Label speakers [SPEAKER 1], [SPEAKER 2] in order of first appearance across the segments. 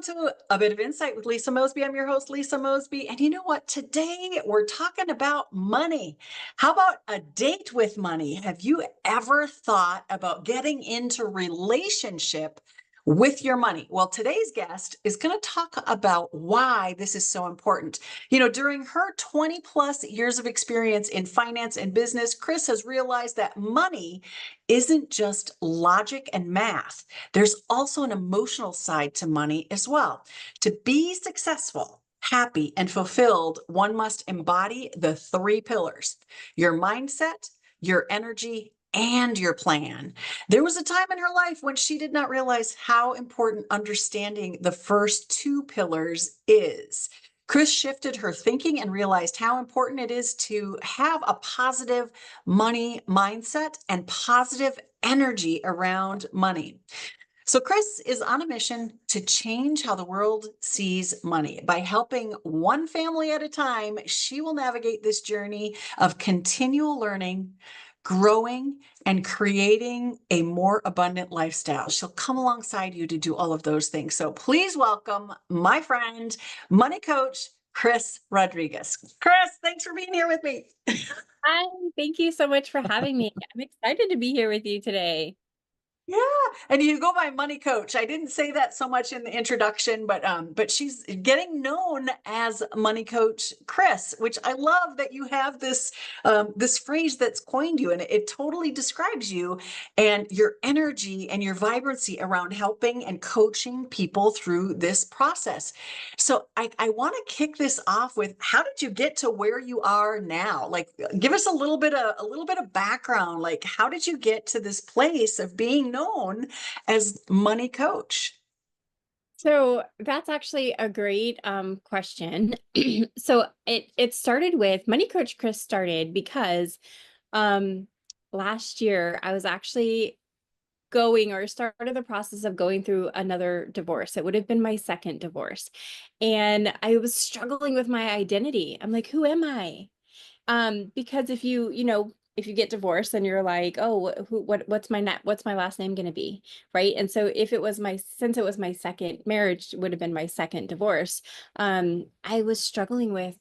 [SPEAKER 1] to A Bit of Insight with Lisa Mosbey. I'm your host, Lisa Mosbey. And you know what? Today we're talking about money. How about a date with money? Have you ever thought about getting into relationship with your money? Well, today's guest is going to talk about why this is so important. During her 20 plus years of experience in finance and business, Kris has realized that money isn't just logic and math. There's also an emotional side to money as well. To be successful, happy, and fulfilled, one must embody the three pillars: your mindset, your energy, and your plan. There was a time in her life when she did not realize how important understanding the first two pillars is. Kris shifted her thinking and realized how important it is to have a positive money mindset and positive energy around money. So, Kris is on a mission to change how the world sees money. By helping one family at a time, she will navigate this journey of continual learning, growing, and creating a more abundant lifestyle. She'll come alongside you to do all of those things. So, please welcome my friend, money coach, Kris Rodriguez. Kris, thanks for being here with me.
[SPEAKER 2] Hi, thank you so much for having me. I'm excited to be here with you today.
[SPEAKER 1] Yeah, and you go by Money Coach. I didn't say that so much in the introduction, but she's getting known as Money Coach Kris, which I love that you have this phrase that's coined you, and it totally describes you and your energy and your vibrancy around helping and coaching people through this process. So I want to kick this off with, how did you get to where you are now? Like, give us a little bit of background. Like, how did you get to this place of being known as Money Coach?
[SPEAKER 2] So that's actually a great question. So it started with Money Coach Kris started because um last year I was actually going or started the process of going through another divorce. It would have been my second divorce. And I was struggling with my identity. I'm like, who am I? Because if you get divorced and you're like, oh, what's my last name going to be? Right. And so since it was my second marriage, would have been my second divorce. I was struggling with,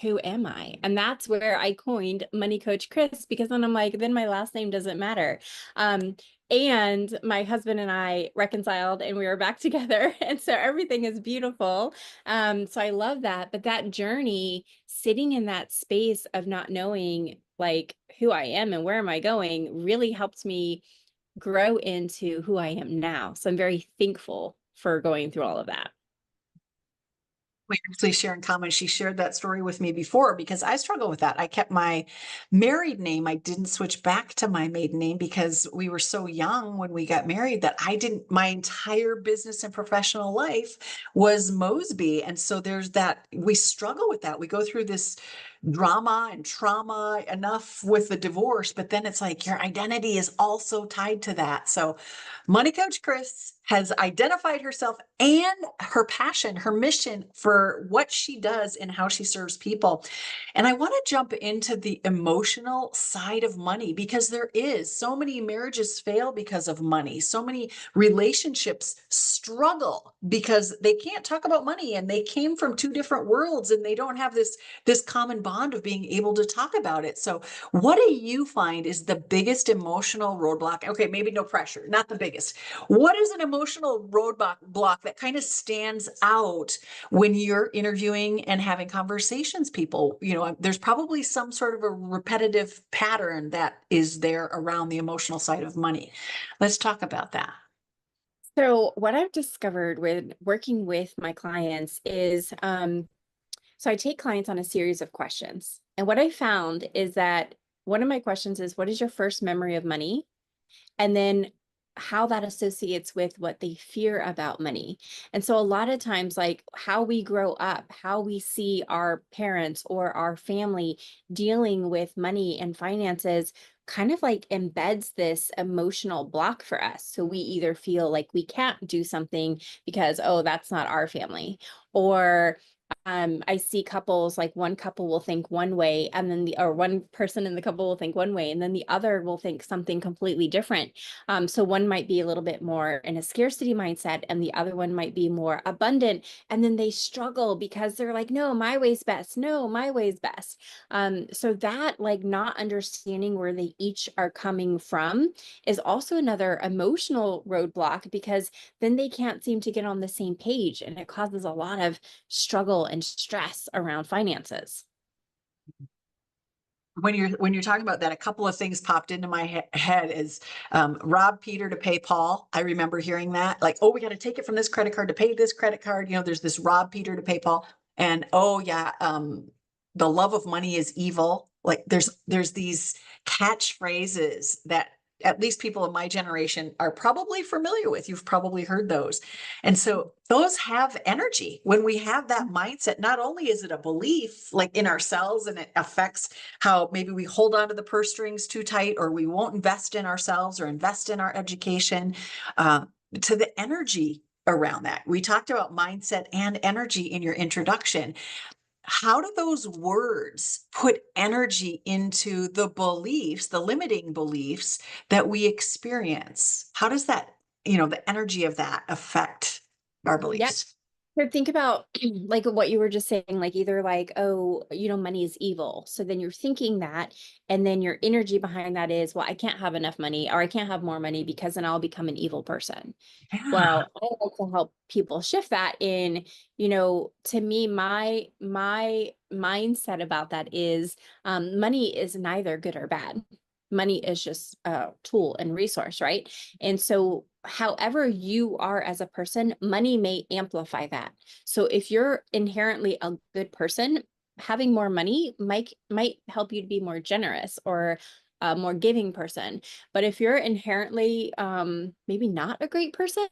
[SPEAKER 2] who am I? And that's where I coined Money Coach Kris, because then I'm like, then my last name doesn't matter. And my husband and I reconciled and we were back together. And so everything is beautiful. So I love that. But that journey, sitting in that space of not knowing like who I am and where am I going, really helped me grow into who I am now. So I'm very thankful for going through all of that.
[SPEAKER 1] We actually share in common. She shared that story with me before because I struggle with that. I kept my married name. I didn't switch back to my maiden name because we were so young when we got married that my entire business and professional life was Mosby. And so there's that, we struggle with that. We go through this drama and trauma enough with the divorce, but then it's like your identity is also tied to that. So Money Coach Kris has identified herself and her passion, her mission for what she does and how she serves people. And I want to jump into the emotional side of money, because there is so many marriages fail because of money. So many relationships struggle because they can't talk about money, and they came from two different worlds and they don't have this common bond of being able to talk about it. So what do you find is the biggest emotional roadblock? Okay, maybe no pressure, not the biggest. What is an emotional roadblock that kind of stands out when you're interviewing and having conversations? People, there's probably some sort of a repetitive pattern that is there around the emotional side of money. Let's talk about that.
[SPEAKER 2] So what I've discovered with working with my clients is, so I take clients on a series of questions. And what I found is that one of my questions is, what is your first memory of money? And then how that associates with what they fear about money. And so a lot of times, like how we grow up, how we see our parents or our family dealing with money and finances kind of like embeds this emotional block for us. So we either feel like we can't do something because, oh, that's not our family, or I see couples, like one couple will think one way and then or one person in the couple will think one way and then the other will think something completely different. So one might be a little bit more in a scarcity mindset and the other one might be more abundant. And then they struggle because they're like, no, my way's best. No, my way's best. So that, like, not understanding where they each are coming from is also another emotional roadblock, because then they can't seem to get on the same page and it causes a lot of struggle and stress around finances.
[SPEAKER 1] When you're talking about that, a couple of things popped into my head is rob Peter to pay Paul. I remember hearing that, like, oh, we got to take it from this credit card to pay this credit card. You know, there's this rob Peter to pay Paul, and oh yeah, the love of money is evil. Like there's these catchphrases that at least people of my generation are probably familiar with. You've probably heard those. And so those have energy. When we have that mindset, not only is it a belief like in ourselves and it affects how maybe we hold on to the purse strings too tight, or we won't invest in ourselves or invest in our education, to the energy around that. We talked about mindset and energy in your introduction. How do those words put energy into the beliefs, the limiting beliefs that we experience? How does that, the energy of that affect our
[SPEAKER 2] Yeah.
[SPEAKER 1] beliefs?
[SPEAKER 2] So think about like what you were just saying, like either like, oh, money is evil. So then you're thinking that, and then your energy behind that is, well, I can't have enough money or I can't have more money because then I'll become an evil person.
[SPEAKER 1] Yeah.
[SPEAKER 2] Well, I like to help people shift that in, to me, my mindset about that is money is neither good or bad. Money is just a tool and resource, right? And so however you are as a person, money may amplify that. So if you're inherently a good person, having more money might help you to be more generous or a more giving person. But if you're inherently maybe not a great person,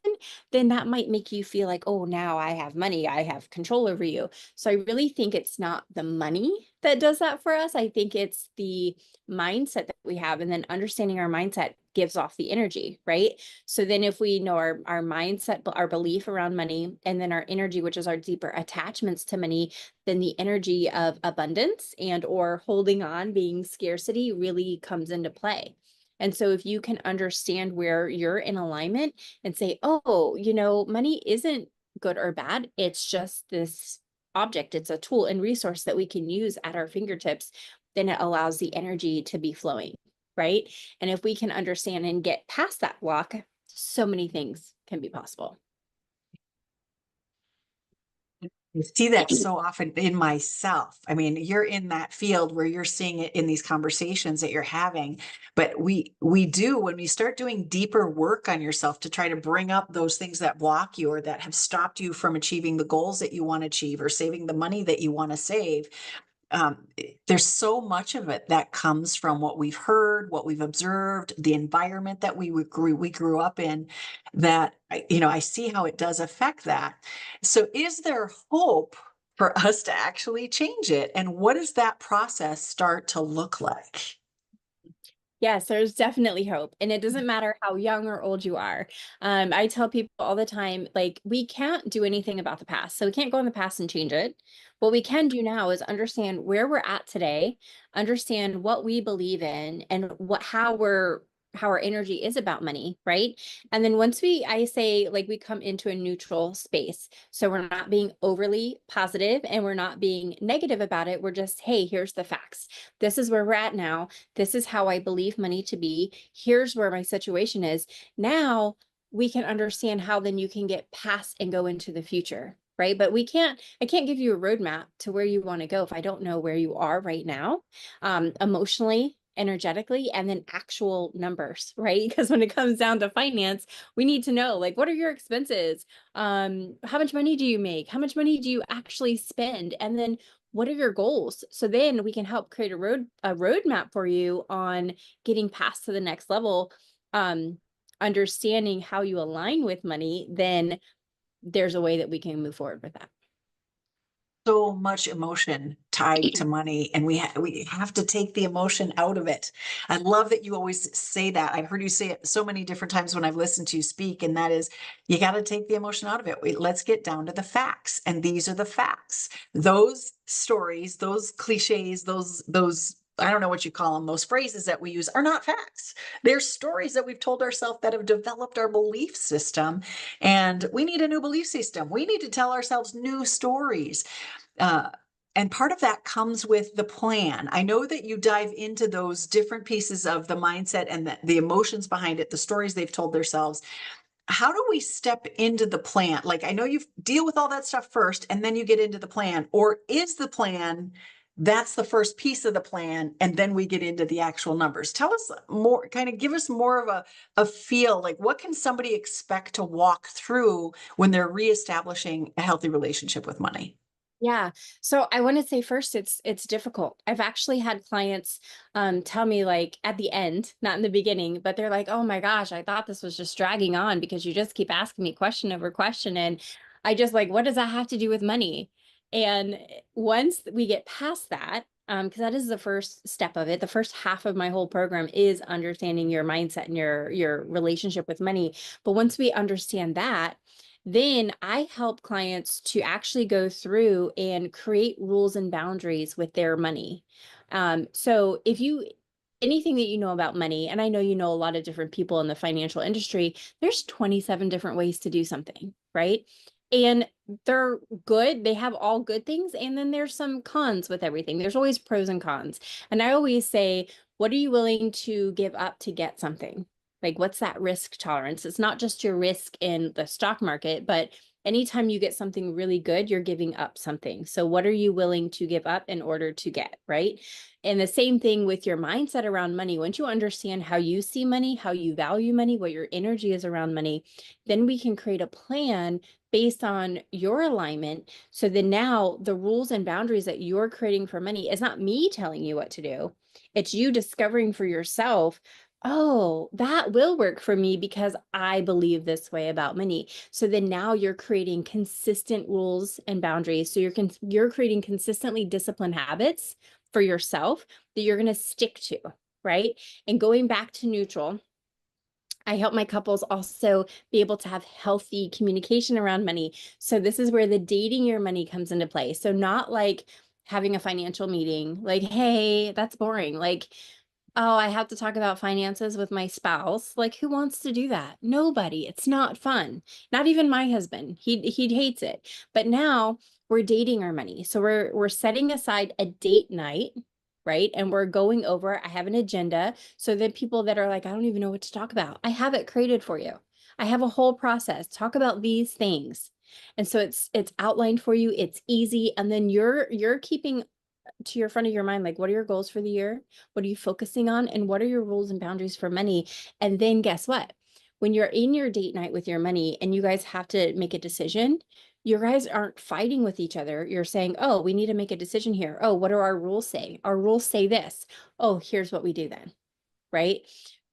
[SPEAKER 2] then that might make you feel like, oh, now I have money, I have control over you. So I really think it's not the money that does that for us. I think it's the mindset that we have, and then understanding our mindset gives off the energy, right? So then if we know our mindset, our belief around money, and then our energy, which is our deeper attachments to money, then the energy of abundance and or holding on, being scarcity, really comes into play. And so if you can understand where you're in alignment and say, oh, money isn't good or bad, it's just this object, it's a tool and resource that we can use at our fingertips, then it allows the energy to be flowing, right? And if we can understand and get past that block, so many things can be possible.
[SPEAKER 1] I see that so often in myself. I mean, you're in that field where you're seeing it in these conversations that you're having, but we do, when we start doing deeper work on yourself to try to bring up those things that block you or that have stopped you from achieving the goals that you want to achieve or saving the money that you want to save. There's so much of it that comes from what we've heard, what we've observed, the environment that we grew up in, that I see how it does affect that. So is there hope for us to actually change it? And what does that process start to look like?
[SPEAKER 2] Yes, there's definitely hope. And it doesn't matter how young or old you are. I tell people all the time, like, we can't do anything about the past. So we can't go in the past and change it. What we can do now is understand where we're at today, understand what we believe in, and how our energy is about money, right? And then once I say, like, we come into a neutral space. So we're not being overly positive and we're not being negative about it. We're just, hey, here's the facts. This is where we're at now. This is how I believe money to be. Here's where my situation is. Now we can understand how then you can get past and go into the future, right? But I can't give you a roadmap to where you want to go if I don't know where you are right now, emotionally, energetically, and then actual numbers, right? Because when it comes down to finance, we need to know, like, what are your expenses? How much money do you make? How much money do you actually spend? And then what are your goals? So then we can help create a roadmap for you on getting past to the next level, understanding how you align with money. Then there's a way that we can move forward with that.
[SPEAKER 1] so much emotion tied to money, and we have to take the emotion out of it. I love that you always say that. I've heard you say it so many different times when I've listened to you speak, and that is, you got to take the emotion out of it. Let's get down to the facts, and these are the facts. Those stories, those cliches, those I don't know what you call them, those phrases that we use are not facts. They're stories that we've told ourselves that have developed our belief system, and we need a new belief system. We need to tell ourselves new stories. Uh, and part of that comes with the plan. I know that you dive into those different pieces of the mindset and the emotions behind it, the stories they've told themselves. How do we step into the plan? Like, I know you deal with all that stuff first and then you get into the plan, or is the plan that's the first piece of the plan and then we get into the actual numbers? Tell us more, kind of give us more of a feel, like what can somebody expect to walk through when they're reestablishing a healthy relationship with money?
[SPEAKER 2] Yeah. So I want to say first, it's difficult. I've actually had clients tell me like at the end, not in the beginning, but they're like, "Oh my gosh, I thought this was just dragging on because you just keep asking me question over question." And I just like, what does that have to do with money? And once we get past that, because that is the first step of it, the first half of my whole program is understanding your mindset and your relationship with money. But once we understand that, then I help clients to actually go through and create rules and boundaries with their money. So if you, anything that you know about money, and I know you know a lot of different people in the financial industry, there's 27 different ways to do something, right? And they're good. They have all good things. And then there's some cons with everything. There's always pros and cons. And I always say, what are you willing to give up to get something? Like, what's that risk tolerance? It's not just your risk in the stock market, but anytime you get something really good, you're giving up something. So what are you willing to give up in order to get, right? And the same thing with your mindset around money. Once you understand how you see money, how you value money, what your energy is around money, then we can create a plan based on your alignment. So then now the rules and boundaries that you're creating for money is not me telling you what to do. It's you discovering for yourself, oh, that will work for me because I believe this way about money. So then now you're creating consistent rules and boundaries. So you're creating consistently disciplined habits for yourself that you're going to stick to, right? And going back to neutral, I help my couples also be able to have healthy communication around money. So this is where the dating your money comes into play. So not like having a financial meeting, like, hey, that's boring. Like, oh, I have to talk about finances with my spouse. Like, who wants to do that? Nobody. It's not fun. Not even my husband. He hates it. But now we're dating our money. So we're setting aside a date night, right? And we're going over, I have an agenda so that people that are like, I don't even know what to talk about, I have it created for you. I have a whole process. Talk about these things. And so it's outlined for you. It's easy. And then you're keeping to your front of your mind, like, what are your goals for the year? What are you focusing on? And what are your rules and boundaries for money? And then guess what? When you're in your date night with your money and you guys have to make a decision, you guys aren't fighting with each other. You're saying, oh, we need to make a decision here. Oh, what do our rules say? Our rules say this. Oh, here's what we do then, right?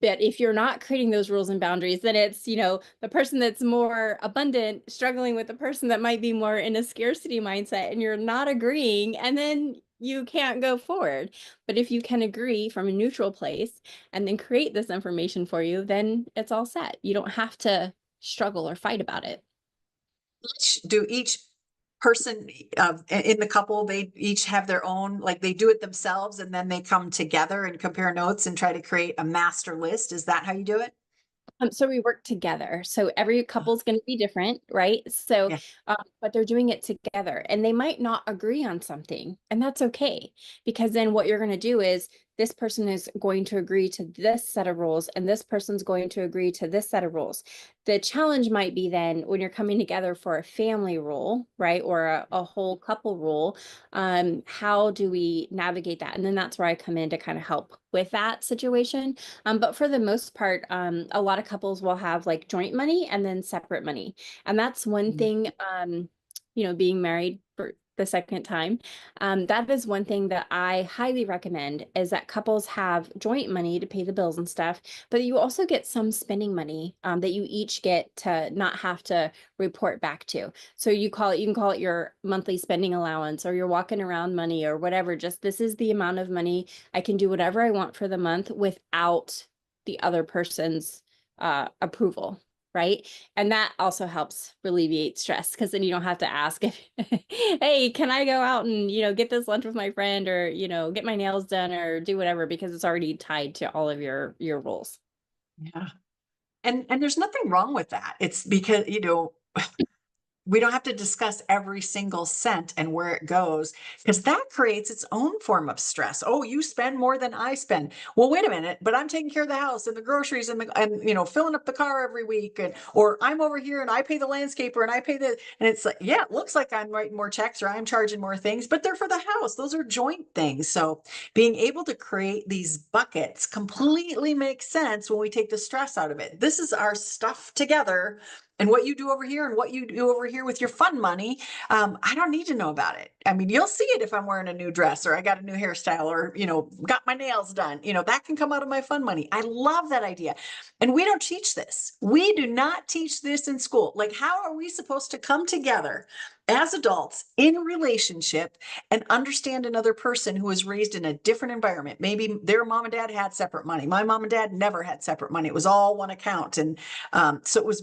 [SPEAKER 2] But if you're not creating those rules and boundaries, then it's, the person that's more abundant struggling with the person that might be more in a scarcity mindset, and you're not agreeing, and then you can't go forward. But if you can agree from a neutral place and then create this information for you, then it's all set. You don't have to struggle or fight about it.
[SPEAKER 1] Each person in the couple, they each have their own, like they do it themselves and then they come together and compare notes and try to create a master list? Is that how you do it?
[SPEAKER 2] So we work together. So every couple's going to be different, right? So,
[SPEAKER 1] Yeah.
[SPEAKER 2] but they're doing it together, and they might not agree on something, and that's okay, because then what you're going to do is this person is going to agree to this set of rules, and this person's going to agree to this set of rules. The challenge might be then when you're coming together for a family rule, right? Or a whole couple rule. How do we navigate that? And then that's where I come in to kind of help with that situation. But for the most part, a lot of couples will have like joint money and then separate money. And that's one
[SPEAKER 1] Mhm.
[SPEAKER 2] thing, being married for the second time. That is one thing that I highly recommend, is that couples have joint money to pay the bills and stuff, but you also get some spending money that you each get to not have to report back to. So you can call it your monthly spending allowance, or your walking around money, or whatever. Just, this is the amount of money I can do whatever I want for the month without the other person's approval. Right. And that also helps alleviate stress, because then you don't have to ask if, hey, can I go out and, get this lunch with my friend, or, get my nails done, or do whatever, because it's already tied to all of your rules.
[SPEAKER 1] Yeah. And there's nothing wrong with that. It's because, we don't have to discuss every single cent and where it goes, because that creates its own form of stress. Oh, you spend more than I spend. Well, wait a minute, but I'm taking care of the house and the groceries and filling up the car every week, or I'm over here and I pay the landscaper and I pay and it's like, yeah, it looks like I'm writing more checks or I'm charging more things, but they're for the house. Those are joint things. So being able to create these buckets completely makes sense when we take the stress out of it. This is our stuff together. And what you do over here and what you do over here with your fun money, I don't need to know about it. I mean, you'll see it if I'm wearing a new dress, or I got a new hairstyle, or, got my nails done. That can come out of my fun money. I love that idea. And we don't teach this. We do not teach this in school. Like, how are we supposed to come together as adults in relationship and understand another person who was raised in a different environment? Maybe their mom and dad had separate money. My mom and dad never had separate money. It was all one account. And so it's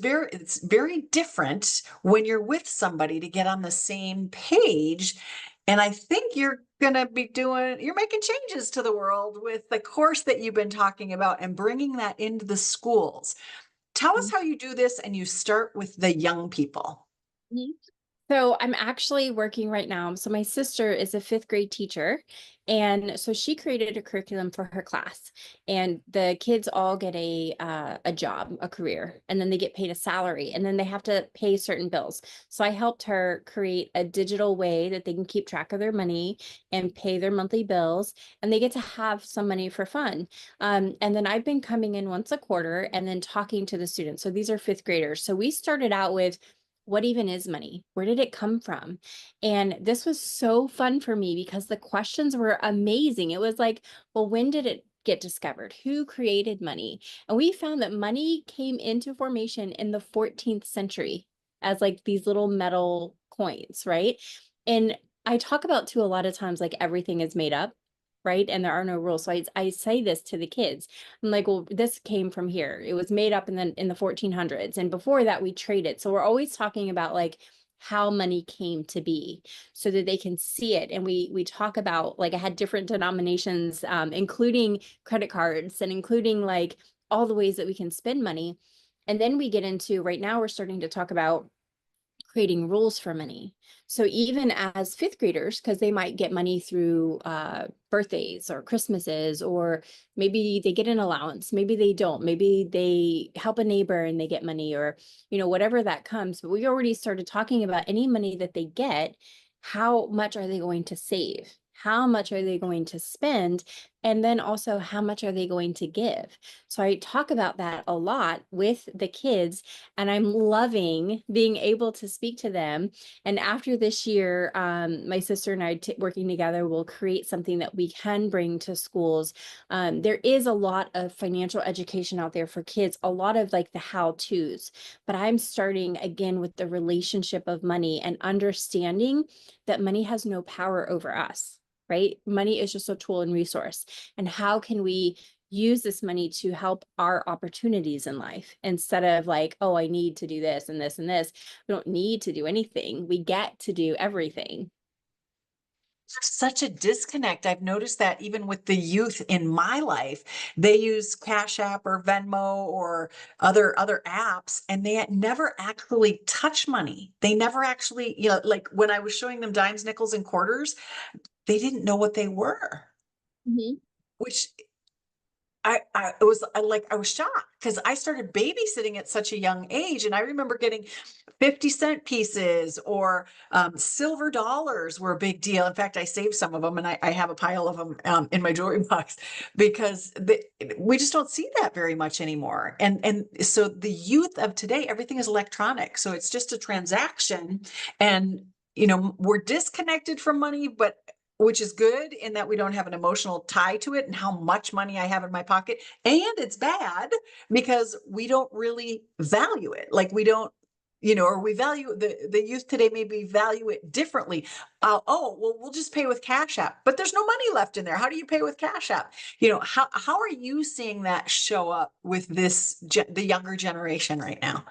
[SPEAKER 1] very different when you're with somebody to get on the same page. And I think you're making changes to the world with the course that you've been talking about and bringing that into the schools. Tell us how you do this, and you start with the young people.
[SPEAKER 2] Mhm. So I'm actually working right now. So my sister is a fifth grade teacher. And so she created a curriculum for her class, and the kids all get a job, a career, and then they get paid a salary, and then they have to pay certain bills. So I helped her create a digital way that they can keep track of their money and pay their monthly bills, and they get to have some money for fun. And then I've been coming in once a quarter and then talking to the students. So these are fifth graders. So we started out with, what even is money? Where did it come from? And this was so fun for me because the questions were amazing. It was like, well, when did it get discovered? Who created money? And we found that money came into formation in the 14th century as like these little metal coins, right? And I talk about too a lot of times, like, everything is made up, right? And there are no rules. So I say this to the kids. I'm like, well, this came from here. It was made up in the 1400s. And before that, we traded. So we're always talking about like how money came to be, so that they can see it. And we talk about, like, I had different denominations, including credit cards and including like all the ways that we can spend money. And then we get into, right now, we're starting to talk about creating rules for money. So even as fifth graders, because they might get money through birthdays or Christmases, or maybe they get an allowance, maybe they don't, maybe they help a neighbor and they get money, or, whatever that comes. But we already started talking about any money that they get, how much are they going to save? How much are they going to spend? And then also, how much are they going to give? So I talk about that a lot with the kids, and I'm loving being able to speak to them. And after this year, my sister and I, working together, will create something that we can bring to schools. There is a lot of financial education out there for kids, a lot of like the how-tos, but I'm starting again with the relationship of money and understanding that money has no power over us. Right? Money is just a tool and resource. And how can we use this money to help our opportunities in life, instead of like, oh, I need to do this and this and this. We don't need to do anything. We get to do everything.
[SPEAKER 1] There's such a disconnect. I've noticed that even with the youth in my life, they use Cash App or Venmo or other apps, and they never actually touch money. They never actually, like when I was showing them dimes, nickels, and quarters, they didn't know what they were,
[SPEAKER 2] Mhm.
[SPEAKER 1] which I was shocked, because I started babysitting at such a young age. And I remember getting 50-cent pieces, or silver dollars were a big deal. In fact, I saved some of them, and I have a pile of them in my jewelry box, because we just don't see that very much anymore. And so the youth of today, everything is electronic. So it's just a transaction, and we're disconnected from money, but which is good in that we don't have an emotional tie to it and how much money I have in my pocket. And it's bad because we don't really value it. Like we don't, or we value the youth today, maybe value it differently. Oh, well, we'll just pay with Cash App, but there's no money left in there. How do you pay with Cash App? How are you seeing that show up with the younger generation right now?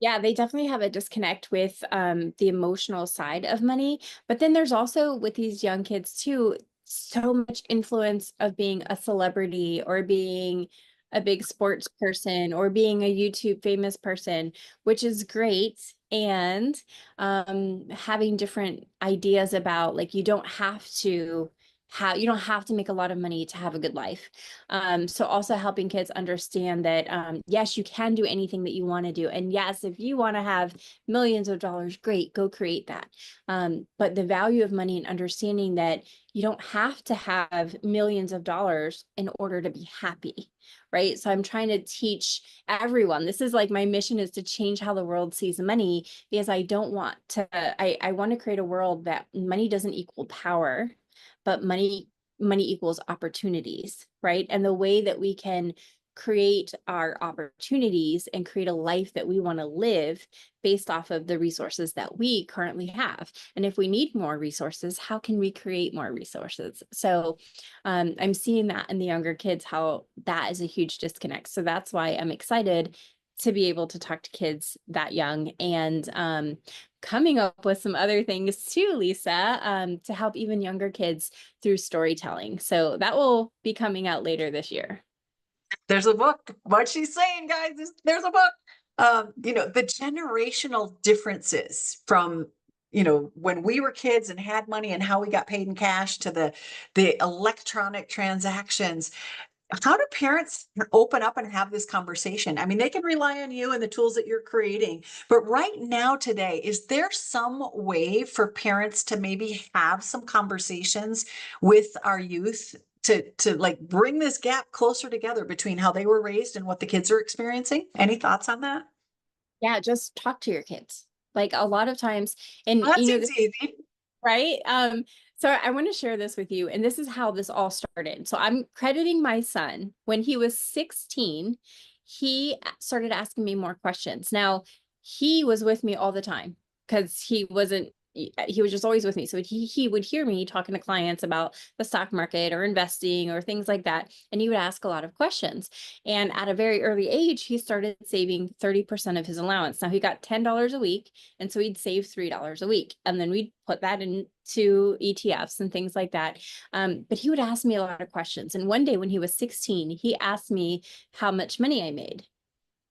[SPEAKER 2] Yeah, they definitely have a disconnect with the emotional side of money. But then there's also with these young kids too, so much influence of being a celebrity or being a big sports person or being a YouTube famous person, which is great. And having different ideas about like you don't have to make a lot of money to have a good life. So also helping kids understand that, yes, you can do anything that you want to do. And yes, if you want to have millions of dollars, great, go create that. But the value of money and understanding that you don't have to have millions of dollars in order to be happy, right? So I'm trying to teach everyone. This is like my mission is to change how the world sees money because I don't want to, I want to create a world that money doesn't equal power, but money equals opportunities, right? And the way that we can create our opportunities and create a life that we want to live based off of the resources that we currently have. And if we need more resources, how can we create more resources? So I'm seeing that in the younger kids, how that is a huge disconnect. So that's why I'm excited to be able to talk to kids that young and coming up with some other things too, Lisa, to help even younger kids through storytelling. So that will be coming out later this year.
[SPEAKER 1] There's a book. What she's saying, guys, is there's a book. The generational differences from when we were kids and had money and how we got paid in cash to the electronic transactions. How do parents open up and have this conversation? I mean, they can rely on you and the tools that you're creating, but right now, today, is there some way for parents to maybe have some conversations with our youth to like bring this gap closer together between how they were raised and what the kids are experiencing? Any thoughts on that?
[SPEAKER 2] Yeah, just talk to your kids. Like a lot of times, and
[SPEAKER 1] Well, that seems easy.
[SPEAKER 2] right? So I want to share this with you, and this is how this all started. So I'm crediting my son. When he was 16, he started asking me more questions. Now, he was with me all the time because he was just always with me. So he would hear me talking to clients about the stock market or investing or things like that. And he would ask a lot of questions. And at a very early age, he started saving 30% of his allowance. Now he got $10 a week. And so he'd save $3 a week. And then we'd put that into ETFs and things like that. But he would ask me a lot of questions. And one day when he was 16, he asked me how much money I made.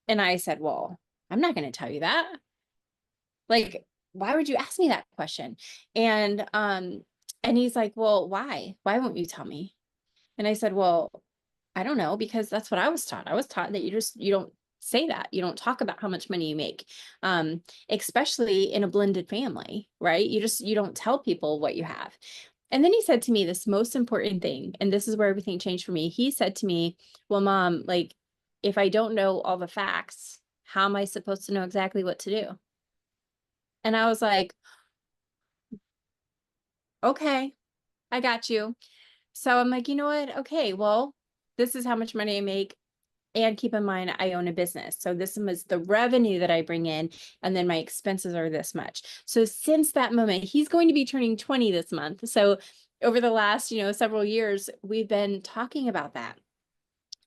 [SPEAKER 2] And I said, well, I'm not going to tell you that. Like, why would you ask me that question? And he's like, well, why? Why won't you tell me? And I said, well, I don't know, because that's what I was taught. I was taught that you don't say that. You don't talk about how much money you make, especially in a blended family, right? You don't tell people what you have. And then he said to me this most important thing, and this is where everything changed for me. He said to me, well, Mom, like, if I don't know all the facts, how am I supposed to know exactly what to do? And I was like, okay, I got you. So I'm like, you know what? Okay, well, this is how much money I make. And keep in mind, I own a business. So this is the revenue that I bring in, and then my expenses are this much. So since that moment, he's going to be turning 20 this month. So over the last, several years, we've been talking about that.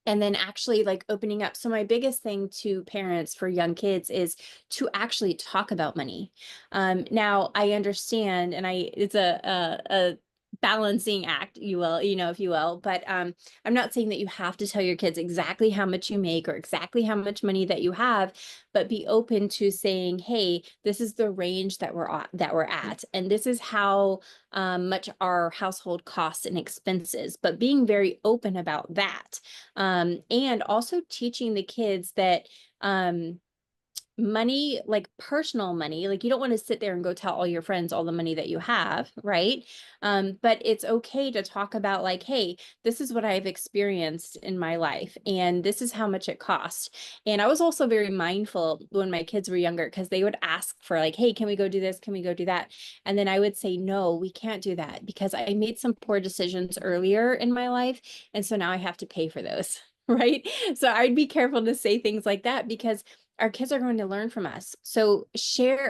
[SPEAKER 2] And then actually like opening up. So my biggest thing to parents for young kids is to actually talk about money. Now I understand, and it's a balancing act, if you will, but I'm not saying that you have to tell your kids exactly how much you make or exactly how much money that you have, but be open to saying, hey, this is the range that we're at, and this is how much our household costs and expenses, but being very open about that. And also teaching the kids that money, like personal money, like you don't want to sit there and go tell all your friends all the money that you have, right? But it's okay to talk about like, hey, this is what I've experienced in my life, and this is how much it cost. And I was also very mindful when my kids were younger, because they would ask for like, hey, can we go do this? Can we go do that? And then I would say, no, we can't do that, because I made some poor decisions earlier in my life. And so now I have to pay for those. Right. So I'd be careful to say things like that, because our kids are going to learn from us. So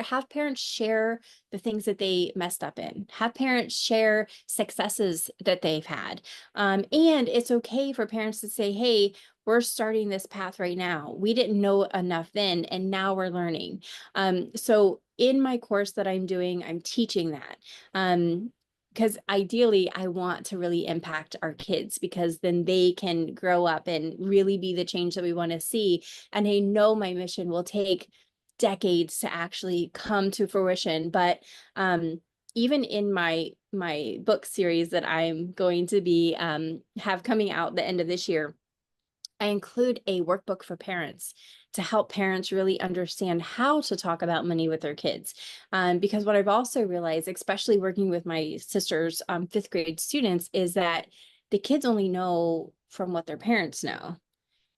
[SPEAKER 2] have parents share the things that they messed up in, have parents share successes that they've had. And it's okay for parents to say, hey, we're starting this path right now. We didn't know enough then, and now we're learning. So in my course that I'm doing, I'm teaching that. Because ideally, I want to really impact our kids, because then they can grow up and really be the change that we want to see. And I know my mission will take decades to actually come to fruition. But even in my book series that I'm going to be have coming out the end of this year, I include a workbook for parents to help parents really understand how to talk about money with their kids. Because what I've also realized, especially working with my sister's fifth grade students, is that the kids only know from what their parents know.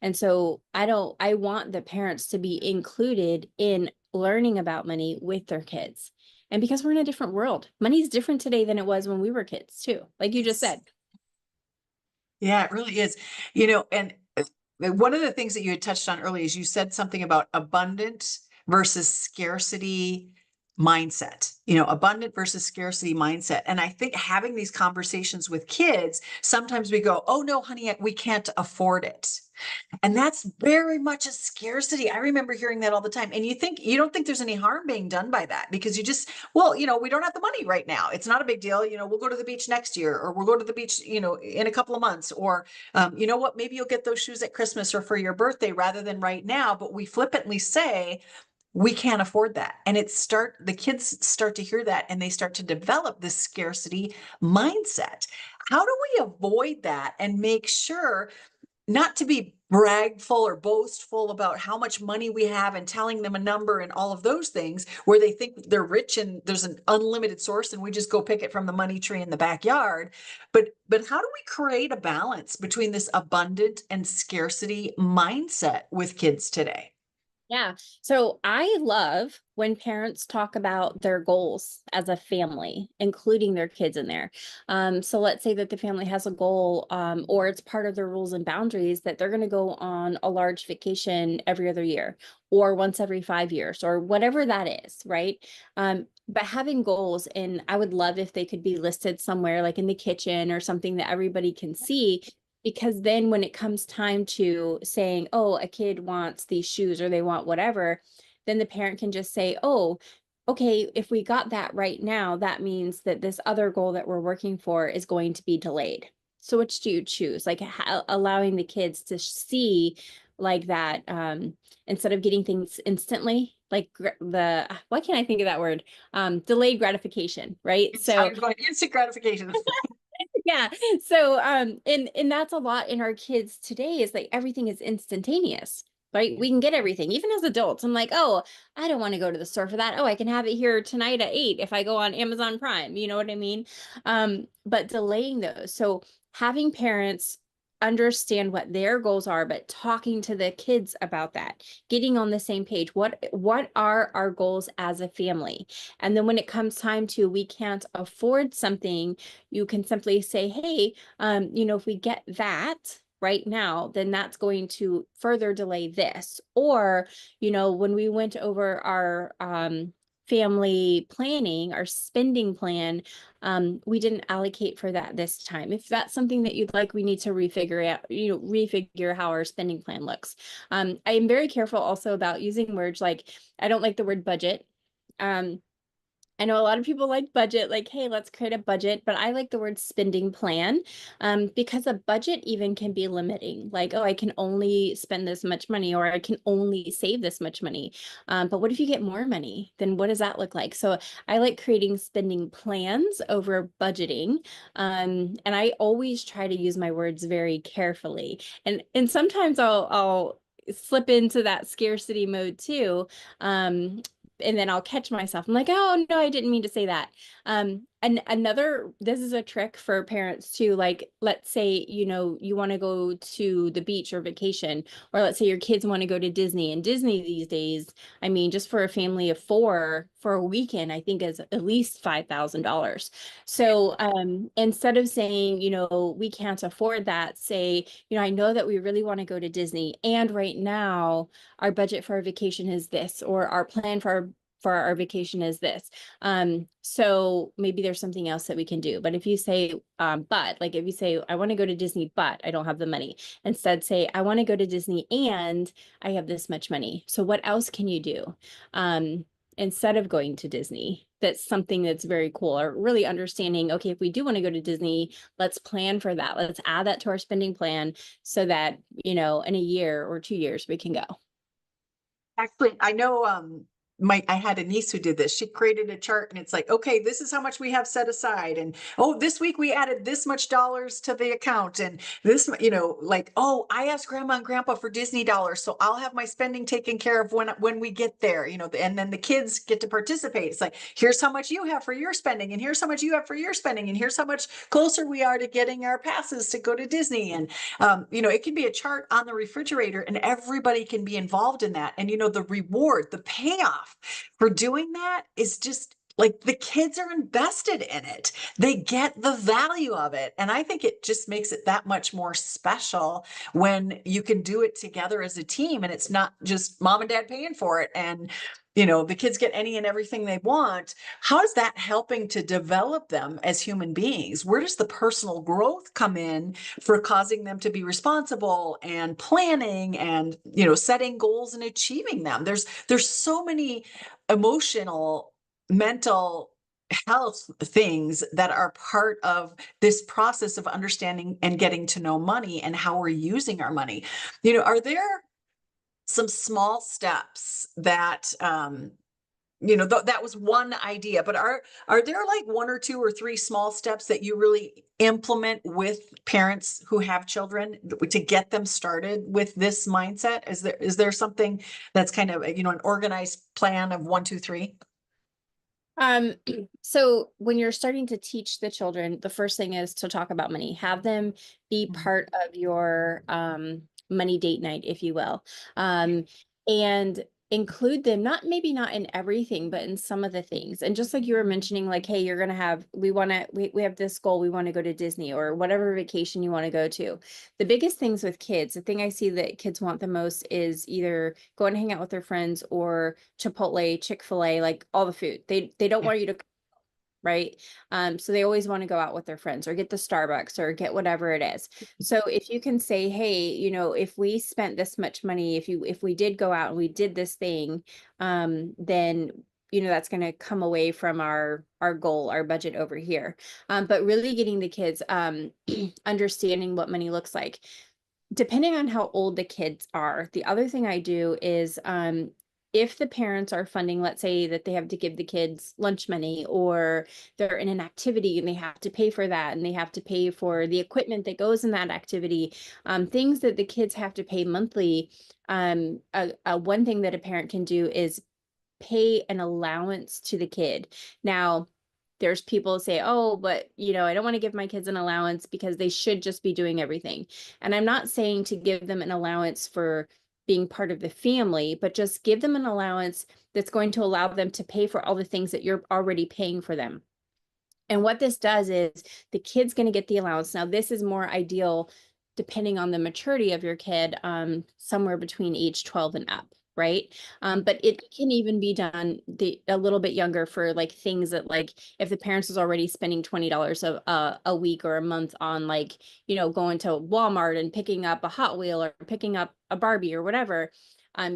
[SPEAKER 2] And so I want the parents to be included in learning about money with their kids. And because we're in a different world, money's different today than it was when we were kids too, like you just said.
[SPEAKER 1] Yeah, it really is. And one of the things that you had touched on earlier is you said something about abundant versus scarcity mindset, abundant versus scarcity mindset. And I think having these conversations with kids, sometimes we go, oh no, honey, we can't afford it. And that's very much a scarcity. I remember hearing that all the time. And you don't think there's any harm being done by that, because well, we don't have the money right now. It's not a big deal. We'll go to the beach next year, or we'll go to the beach, in a couple of months, or, you know what, maybe you'll get those shoes at Christmas or for your birthday rather than right now. But we flippantly say, we can't afford that. And the kids start to hear that, and they start to develop this scarcity mindset. How do we avoid that and make sure not to be bragful or boastful about how much money we have and telling them a number and all of those things, where they think they're rich and there's an unlimited source and we just go pick it from the money tree in the backyard? But how do we create a balance between this abundant and scarcity mindset with kids today?
[SPEAKER 2] Yeah. So I love when parents talk about their goals as a family, including their kids in there. So let's say that the family has a goal, or it's part of their rules and boundaries that they're going to go on a large vacation every other year, or once every 5 years, or whatever that is, right? But having goals, and I would love if they could be listed somewhere, like in the kitchen or something that everybody can see, because then when it comes time to saying, oh, a kid wants these shoes or they want whatever, then the parent can just say, oh, okay, if we got that right now, that means that this other goal that we're working for is going to be delayed. So which do you choose? Like allowing the kids to see like that, instead of getting things instantly, like why can't I think of that word? Delayed gratification, right?
[SPEAKER 1] I
[SPEAKER 2] So
[SPEAKER 1] was going instant gratification.
[SPEAKER 2] yeah. So and that's a lot in our kids today, is like everything is instantaneous, right? We can get everything, even as adults. I'm like, oh, I don't want to go to the store for that. Oh, I can have it here tonight at 8 if I go on Amazon Prime. You know what I mean? But delaying those. So having parents understand what their goals are, but talking to the kids about that, getting on the same page. What are our goals as a family? And then when it comes time to, we can't afford something, you can simply say, hey, if we get that right now, then that's going to further delay this. Or, when we went over our family planning, our spending plan, we didn't allocate for that this time. If that's something that you'd like, we need to refigure how our spending plan looks. I am very careful also about using words like, I don't like the word budget. I know a lot of people like budget, like, hey, let's create a budget, but I like the word spending plan, because a budget even can be limiting. Like, oh, I can only spend this much money, or I can only save this much money. But what if you get more money? Then what does that look like? So I like creating spending plans over budgeting. And I always try to use my words very carefully. And sometimes I'll slip into that scarcity mode too. And then I'll catch myself. I'm like, oh no, I didn't mean to say that. And another, this is a trick for parents too. Like, let's say, you want to go to the beach or vacation, or let's say your kids want to go to Disney. And Disney these days, I mean, just for a family of 4 for a weekend, I think is at least $5,000. So instead of saying, we can't afford that, say, I know that we really want to go to Disney. And right now, our budget for our vacation is this, or our plan for our vacation is this. So maybe there's something else that we can do. But if you say, if you say, I want to go to Disney, but I don't have the money, instead say, I want to go to Disney and I have this much money. So what else can you do? Instead of going to Disney, that's something that's very cool, or really understanding, okay, if we do want to go to Disney, let's plan for that. Let's add that to our spending plan so that, in a year or 2 years, we can go.
[SPEAKER 1] Actually, I know I had a niece who did this. She created a chart and it's like, okay, this is how much we have set aside. And oh, this week we added this much dollars to the account. And this, like, oh, I asked grandma and grandpa for Disney dollars. So I'll have my spending taken care of when we get there, and then the kids get to participate. It's like, here's how much you have for your spending, and here's how much you have for your spending, and here's how much closer we are to getting our passes to go to Disney. And it can be a chart on the refrigerator and everybody can be involved in that. And the reward, the payoff for doing that is just like the kids are invested in it. They get the value of it. And I think it just makes it that much more special when you can do it together as a team and it's not just mom and dad paying for it and the kids get any and everything they want. How is that helping to develop them as human beings? Where does the personal growth come in for causing them to be responsible and planning and, setting goals and achieving them? There's so many emotional, mental health things that are part of this process of understanding and getting to know money and how we're using our money. Are there some small steps that that was one idea, but are there like 1 or 2 or 3 small steps that you really implement with parents who have children to get them started with this mindset? Is there something that's kind of an organized plan of 1, 2, 3?
[SPEAKER 2] So when you're starting to teach the children, the first thing is to talk about money, have them be part of your money date night, if you will. And include them, maybe not in everything, but in some of the things. And just like you were mentioning, like, hey, we have this goal, we want to go to Disney or whatever vacation you want to go to. The biggest things with kids, the thing I see that kids want the most is either go and hang out with their friends or Chipotle, Chick-fil-A, like all the food. They don't want you to, right? So they always want to go out with their friends or get the Starbucks or get whatever it is. So if you can say, hey, if we spent this much money, if we did go out and we did this thing, then that's going to come away from our goal, our budget over here. But really getting the kids understanding what money looks like. Depending on how old the kids are, the other thing I do is if the parents are funding, let's say that they have to give the kids lunch money or they're in an activity and they have to pay for that and they have to pay for the equipment that goes in that activity, things that the kids have to pay monthly. One thing that a parent can do is pay an allowance to the kid. Now, there's people who say, oh, but I don't want to give my kids an allowance because they should just be doing everything. And I'm not saying to give them an allowance for being part of the family, but just give them an allowance that's going to allow them to pay for all the things that you're already paying for them. And what this does is the kid's going to get the allowance. Now, this is more ideal depending on the maturity of your kid, somewhere between age 12 and up. Right. But it can even be done a little bit younger for like things that, like, if the parents is already spending $20 a week or a month on, like, going to Walmart and picking up a Hot Wheel or picking up a Barbie or whatever,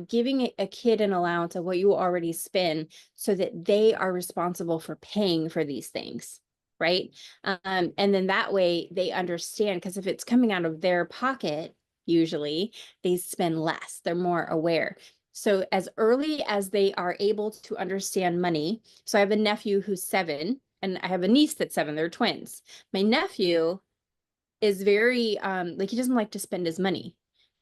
[SPEAKER 2] giving a kid an allowance of what you already spend so that they are responsible for paying for these things. Right. And then that way they understand, because if it's coming out of their pocket, usually they spend less, they're more aware. So as early as they are able to understand money. So I have a nephew who's 7 and I have a niece that's 7. They're twins. My nephew is very, he doesn't like to spend his money.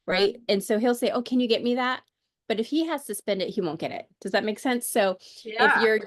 [SPEAKER 2] right? And so he'll say, "Oh, can you get me that?" But if he has to spend it, he won't get it. Does that make sense? So if
[SPEAKER 1] Yeah.
[SPEAKER 2] you're,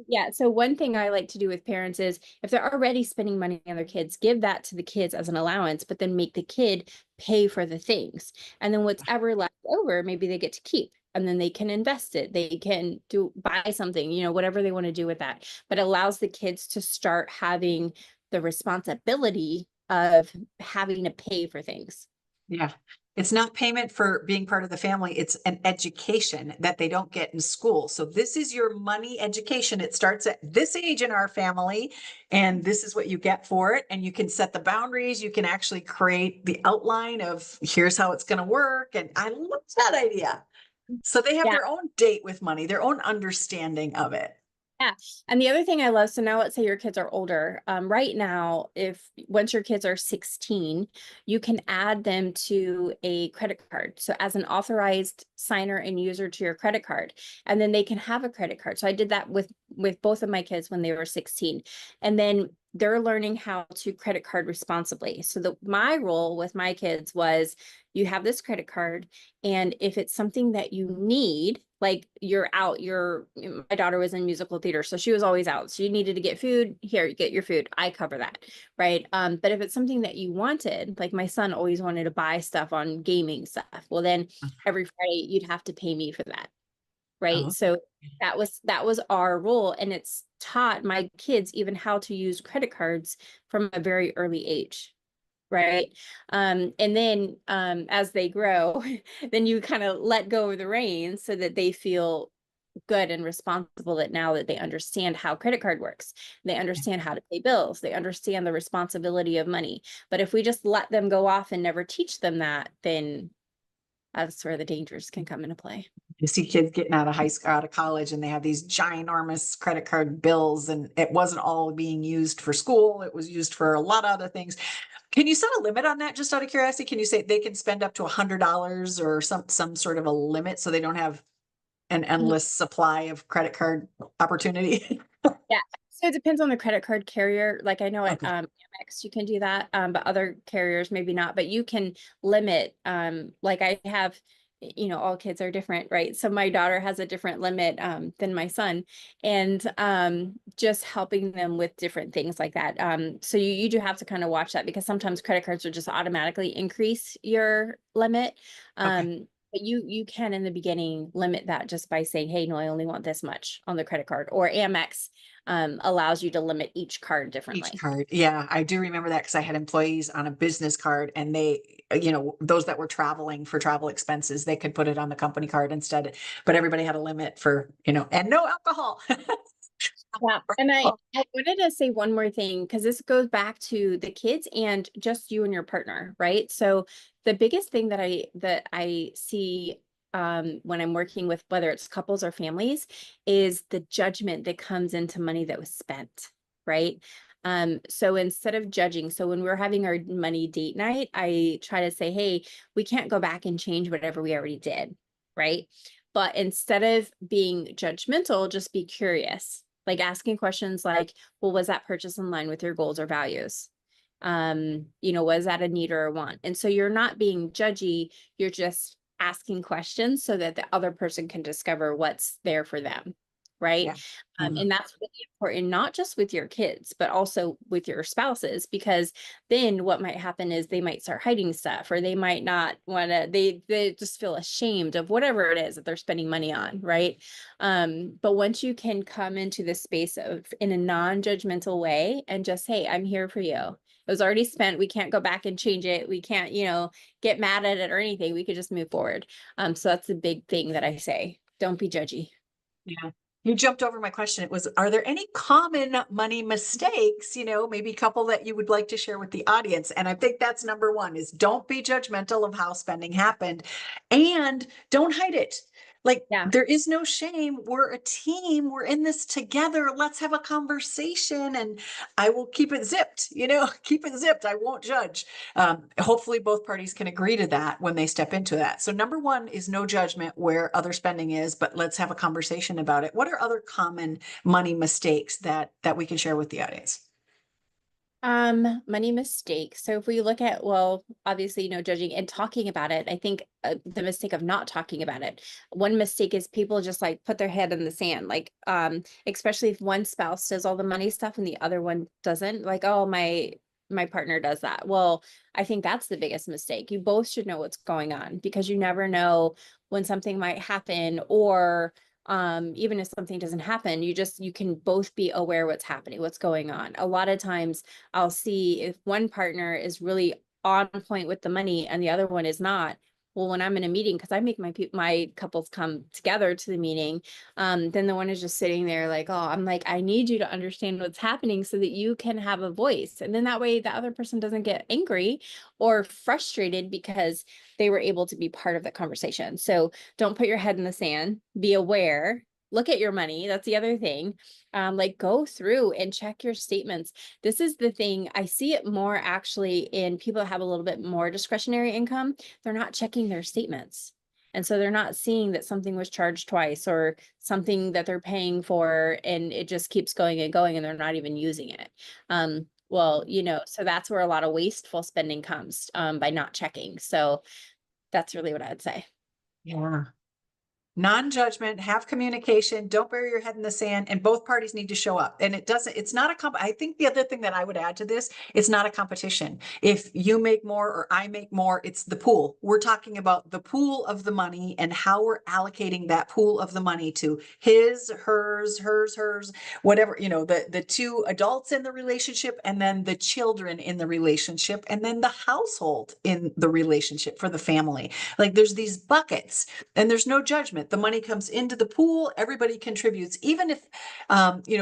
[SPEAKER 2] yeah. So one thing I like to do with parents is if they're already spending money on their kids, give that to the kids as an allowance, but then make the kid pay for the things. And then what's ever left over, maybe they get to keep. And then they can invest it. They can buy something, whatever they want to do with that. But it allows the kids to start having the responsibility of having to pay for things.
[SPEAKER 1] Yeah. It's not payment for being part of the family. It's an education that they don't get in school. So this is your money education. It starts at this age in our family, and this is what you get for it. And you can set the boundaries. You can actually create the outline of here's how it's going to work. And I love that idea. So they have
[SPEAKER 2] Yeah.
[SPEAKER 1] their own date with money, their own understanding of it.
[SPEAKER 2] Yeah. And the other thing I love, so now let's say your kids are older. Right now, if once your kids are 16, you can add them to a credit card. So as an authorized signer and user to your credit card, and then they can have a credit card. So I did that with both of my kids when they were 16. And then they're learning how to credit card responsibly. So my role with my kids was you have this credit card, and if it's something that you need, like my daughter was in musical theater, so she was always out. So you needed to get food, here, you get your food. I cover that, right? But if it's something that you wanted, like my son always wanted to buy stuff on gaming stuff, well, then every Friday you'd have to pay me for that, right?
[SPEAKER 1] Oh,
[SPEAKER 2] So that was our role, and it's taught my kids even how to use credit cards from a very early age. Right. And then as they grow, then you kind of let go of the reins so that they feel good and responsible, that now that they understand how credit card works, they understand how to pay bills, they understand the responsibility of money. But if we just let them go off and never teach them that, then that's where the dangers can come into play.
[SPEAKER 1] you see kids getting out of high school, out of college, and they have these ginormous credit card bills, and it wasn't all being used for school. It was used for a lot of other things. Can you set a limit on that, just out of curiosity? Can you say they can spend up to $100 or some sort of a limit so they don't have an endless supply of credit card opportunity?
[SPEAKER 2] Yeah. So it depends on the credit card carrier. Like I know at
[SPEAKER 1] Okay.
[SPEAKER 2] Amex you can do that, but other carriers maybe not. But you can limit. Like I have, all kids are different, right? So my daughter has a different limit than my son, and just helping them with different things like that. So you do have to kind of watch that, because sometimes credit cards will just automatically increase your limit.
[SPEAKER 1] Okay.
[SPEAKER 2] But you can in the beginning limit that just by saying, hey, no, I only want this much on the credit card. Or Amex allows you to limit each card
[SPEAKER 1] Each
[SPEAKER 2] differently.
[SPEAKER 1] card. Yeah, I do remember that because I had employees on a business card, and they, those that were traveling for travel expenses, they could put it on the company card instead. But everybody had a limit for, and no alcohol.
[SPEAKER 2] Yeah. And I wanted to say one more thing, because this goes back to the kids and just you and your partner, right? So the biggest thing that I see when I'm working with, whether it's couples or families, is the judgment that comes into money that was spent, right? So instead of judging, so when we're having our money date night, I try to say, hey, we can't go back and change whatever we already did, right? But instead of being judgmental, just be curious, like asking questions like, well, was that purchase in line with your goals or values? Was that a need or a want? And so you're not being judgy, you're just asking questions so that the other person can discover what's there for them. Right.
[SPEAKER 1] Yeah. Mhm.
[SPEAKER 2] And that's really important, not just with your kids, but also with your spouses, because then what might happen is they might start hiding stuff, or they might not want to, they just feel ashamed of whatever it is that they're spending money on. Right. But once you can come into the space of in a non-judgmental way and just, hey, I'm here for you. It was already spent. We can't go back and change it. We can't, get mad at it or anything. We could just move forward. So that's the big thing that I say. Don't be judgy.
[SPEAKER 1] Yeah. You jumped over my question. It was, are there any common money mistakes, maybe a couple that you would like to share with the audience? And I think that's number one, is don't be judgmental of how spending happened, and don't hide it. Like,
[SPEAKER 2] Yeah.
[SPEAKER 1] there is no shame. We're a team. We're in this together. Let's have a conversation, and I will keep it zipped, keep it zipped. I won't judge. Hopefully both parties can agree to that when they step into that. So number one is no judgment where other spending is, but let's have a conversation about it. What are other common money mistakes that we can share with the audience?
[SPEAKER 2] Money mistake. So if we look at, well, obviously, judging and talking about it, I think the mistake of not talking about it. One mistake is people just like put their head in the sand, like, especially if one spouse does all the money stuff and the other one doesn't, like, oh, my partner does that. Well, I think that's the biggest mistake. You both should know what's going on because you never know when something might happen, or even if something doesn't happen, you can both be aware what's happening, what's going on. A lot of times I'll see if one partner is really on point with the money and the other one is not. Well, when I'm in a meeting, because I make my couples come together to the meeting, then the one is just sitting there like, oh, I'm like, I need you to understand what's happening so that you can have a voice. And then that way the other person doesn't get angry or frustrated because they were able to be part of the conversation. So don't put your head in the sand, be aware, look at your money. That's the other thing. Like go through and check your statements. This is the thing. I see it more actually in people that have a little bit more discretionary income. They're not checking their statements. And so they're not seeing that something was charged twice or something that they're paying for, and it just keeps going and going and they're not even using it. Well, so that's where a lot of wasteful spending comes, by not checking. So that's really what I'd say.
[SPEAKER 1] Yeah. Non-judgment, have communication, don't bury your head in the sand, and both parties need to show up. And it's not I think the other thing that I would add to this, it's not a competition. If you make more or I make more, it's the pool. We're talking about the pool of the money and how we're allocating that pool of the money to his, hers, whatever, the two adults in the relationship, and then the children in the relationship, and then the household in the relationship for the family. Like there's these buckets and there's no judgment. The money comes into the pool, everybody contributes. Even if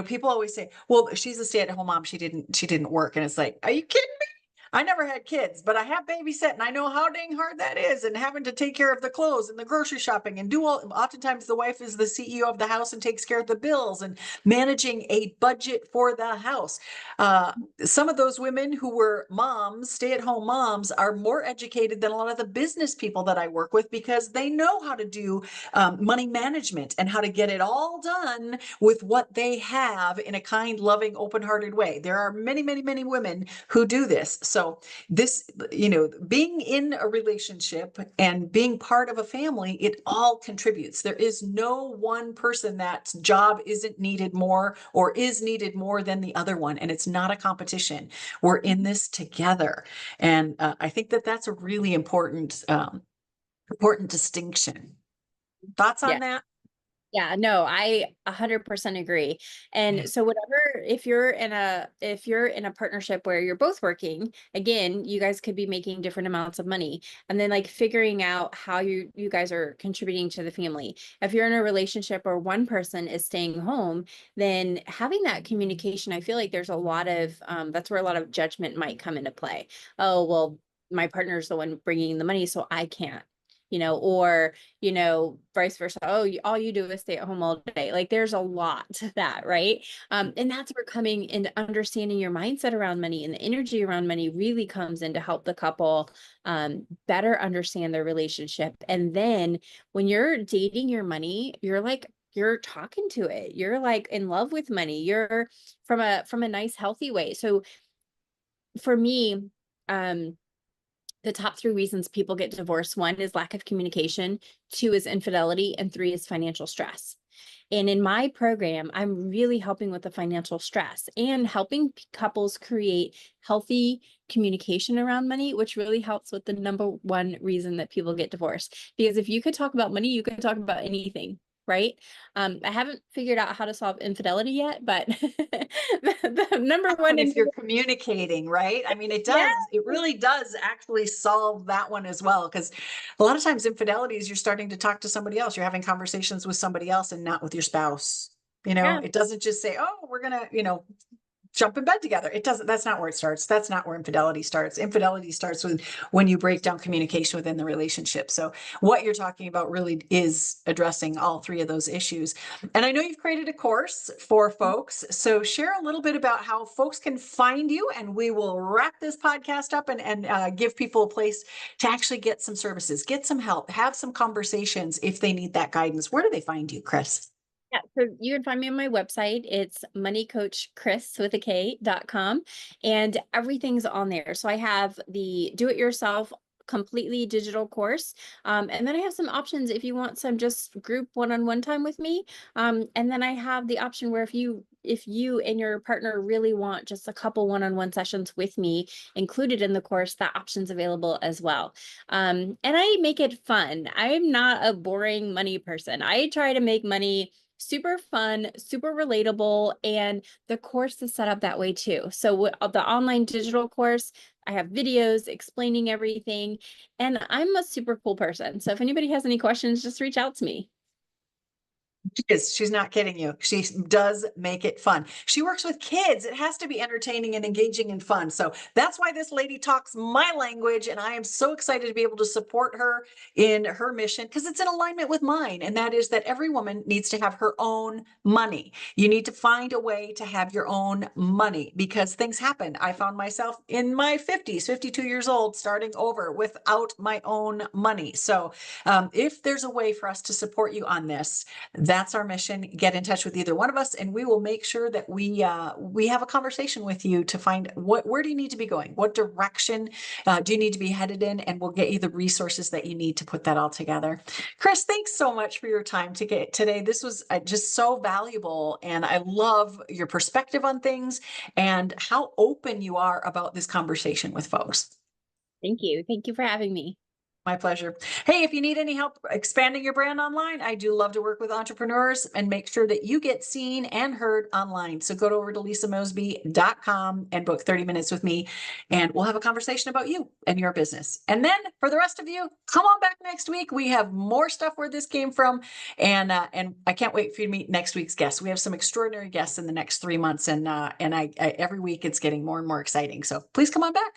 [SPEAKER 1] people always say, well, she's a stay-at-home mom, she didn't work. And it's like, are you kidding me? I never had kids, but I have babysat and I know how dang hard that is, and having to take care of the clothes and the grocery shopping and oftentimes the wife is the CEO of the house and takes care of the bills and managing a budget for the house. Some of those women who were moms, stay-at-home moms, are more educated than a lot of the business people that I work with because they know how to do money management and how to get it all done with what they have in a kind, loving, open-hearted way. There are many, many, many women who do this. So this, being in a relationship and being part of a family, it all contributes. There is no one person that job isn't needed more or is needed more than the other one. And it's not a competition. We're in this together. And I think that that's a really important distinction. Thoughts
[SPEAKER 2] Yeah.
[SPEAKER 1] on that?
[SPEAKER 2] Yeah, no, I 100% agree. And so whatever, if you're in a partnership where you're both working, again, you guys could be making different amounts of money, and then like figuring out how you guys are contributing to the family. If you're in a relationship where one person is staying home, then having that communication, I feel like there's a lot of that's where a lot of judgment might come into play. Oh, well, my partner's the one bringing the money, so I can't. Or vice versa. Oh, all you do is stay at home all day. Like there's a lot to that, right? And that's where coming and understanding your mindset around money and the energy around money really comes in to help the couple better understand their relationship. And then when you're dating your money, you're talking to it. You're like in love with money. You're from a nice, healthy way. So for me, the top three reasons people get divorced: one is lack of communication, two is infidelity, and three is financial stress. And in my program, I'm really helping with the financial stress and helping couples create healthy communication around money, which really helps with the number one reason that people get divorced. Because if you could talk about money, you could talk about anything, right? I haven't figured out how to solve infidelity yet, but the number one,
[SPEAKER 1] If you're communicating, right? I mean,
[SPEAKER 2] yeah,
[SPEAKER 1] it really does actually solve that one as well. Because a lot of times infidelity is you're starting to talk to somebody else, you're having conversations with somebody else and not with your spouse.
[SPEAKER 2] yeah.
[SPEAKER 1] It doesn't just say, oh, we're gonna, jump in bed together. It doesn't, that's not where it starts. That's not where infidelity starts. Infidelity starts with when you break down communication within the relationship. So what you're talking about really is addressing all three of those issues. And I know you've created a course for folks. So share a little bit about how folks can find you, and we will wrap this podcast up and give people a place to actually get some services, get some help, have some conversations if they need that guidance. Where do they find you, Kris?
[SPEAKER 2] Yeah, so you can find me on my website. It's moneycoachkris with a K.com, and everything's on there. So I have the do-it-yourself completely digital course. And then I have some options if you want some just group one-on-one time with me. And then I have the option where if you and your partner really want just a couple one-on-one sessions with me included in the course, that option's available as well. And I make it fun. I'm not a boring money person. I try to make money super fun, super relatable, and the course is set up that way too. So the online digital course, I have videos explaining everything, and I'm a super cool person. So if anybody has any questions, just reach out to me.
[SPEAKER 1] She is. She's not kidding you. She does make it fun. She works with kids. It has to be entertaining and engaging and fun. So that's why this lady talks my language. And I am so excited to be able to support her in her mission because it's in alignment with mine. And that is that every woman needs to have her own money. You need to find a way to have your own money because things happen. I found myself in my 50s, 52 years old, starting over without my own money. So if there's a way for us to support you on this, that's our mission. Get in touch with either one of us, and we will make sure that we have a conversation with you to find where do you need to be going, what direction do you need to be headed in, and we'll get you the resources that you need to put that all together. Kris, thanks so much for your time today. This was just so valuable, and I love your perspective on things and how open you are about this conversation with folks.
[SPEAKER 2] Thank you. Thank you for having me.
[SPEAKER 1] My pleasure. Hey, if you need any help expanding your brand online, I do love to work with entrepreneurs and make sure that you get seen and heard online. So go over to lisamosbey.com and book 30 minutes with me, and we'll have a conversation about you and your business. And then for the rest of you, come on back next week. We have more stuff where this came from. And I can't wait for you to meet next week's guests. We have some extraordinary guests in the next 3 months. And I every week it's getting more and more exciting. So please come on back.